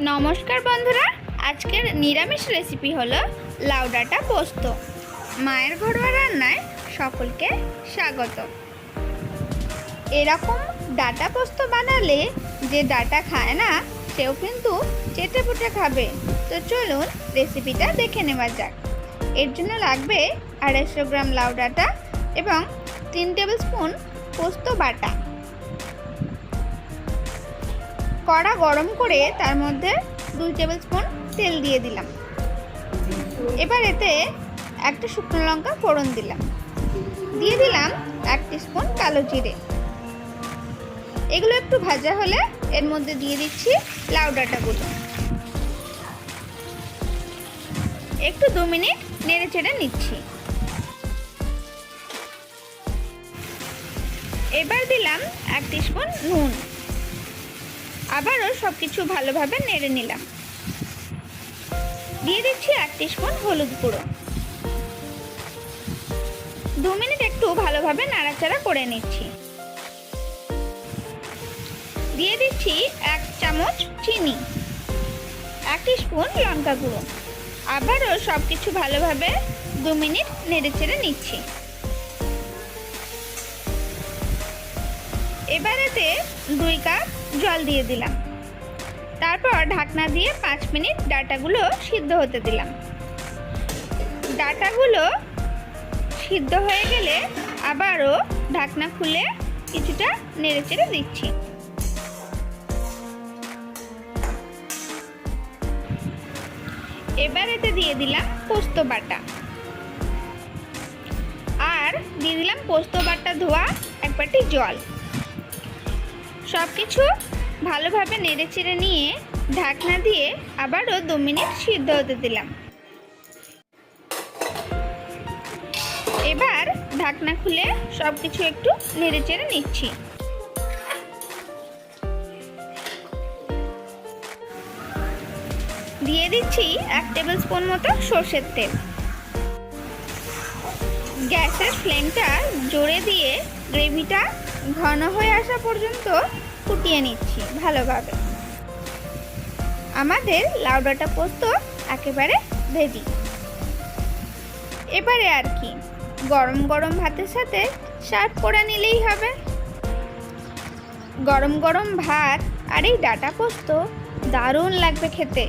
নমস্কার বন্ধুরা, আজকের নিরামিষ রেসিপি হলো লাউ ডাঁটা পোস্ত। মায়ের ঘরোয়া রান্নায় সকলকে স্বাগত। এরকম ডাঁটা পোস্ত বানালে যে ডাঁটা খায় না সেও কিন্তু চেটে পুটে খাবে। তো চলুন রেসিপিটা দেখে নেওয়া যাক। এর জন্য লাগবে 250 গ্রাম লাউ ডাঁটা এবং 3 টেবিল স্পুন পোস্ত বাটা। কড়া গরম করে তার মধ্যে 2 টেবিল স্পুন তেল দিয়ে দিলাম। এবার এতে একটা শুকনো লঙ্কা ফোড়ন দিলাম, দিয়ে দিলাম 1 টিস্পুন কালো জিরে। এগুলো একটু ভাজা হলে এর মধ্যে দিয়ে দিচ্ছি লাউ ডাঁটাগুলো। একটু 2 মিনিট নেড়ে চেড়ে নিচ্ছি। এবার দিলাম 1 টিস্পুন নুন। আবারও সব কিছু ভালোভাবে নেড়ে নিলাম। দিয়ে দিচ্ছি 1 টিস্পুন হলুদ গুঁড়ো। 2 মিনিট একটু ভালোভাবে নাড়াচাড়া করে নিচ্ছি। দিয়ে দিচ্ছি 1 চামচ চিনি, 1 টিস্পুন লঙ্কা গুঁড়ো। আবারও সব কিছু ভালোভাবে 2 মিনিট নেড়ে চেড়ে নিচ্ছি। এবার এতে 2 কাপ জল দিয়ে দিলাম। তারপর ঢাকনা দিয়ে 5 মিনিট ডাঁটাগুলো সিদ্ধ হতে দিলাম। ডাঁটাগুলো সিদ্ধ হয়ে গেলে আবারও ঢাকনা খুলে কিছুটা নেড়ে চেড়ে দিচ্ছি। এবার এতে দিয়ে দিলাম পোস্ত বাটা আর দিয়ে দিলাম পোস্ত বাটা ধোয়া 1 বাটি জল। সব কিছু ভালোভাবে নেড়ে চেড়ে নিয়ে ঢাকনা দিয়ে আবারও 2 মিনিট সিদ্ধ হতে দিলাম। এবার ঢাকনা খুলে সব কিছু একটু নেড়ে চেড়ে নিচ্ছি। দিয়ে দিচ্ছি 1 টেবিল স্পুন মতো সরষের তেল। গ্যাসের ফ্লেমটা জোরে দিয়ে গ্রেভিটা ঘন হয়ে আসা পর্যন্ত ফুটিয়ে নিচ্ছি ভালোভাবে। আমাদের লাউ ডাঁটা পোস্ত একেবারে রেডি। এবারে আর কি, গরম গরম ভাতের সাথে সার্ভ করে নিলেই হবে। গরম গরম ভাত আর এই ডাঁটা পোস্ত দারুণ লাগবে খেতে।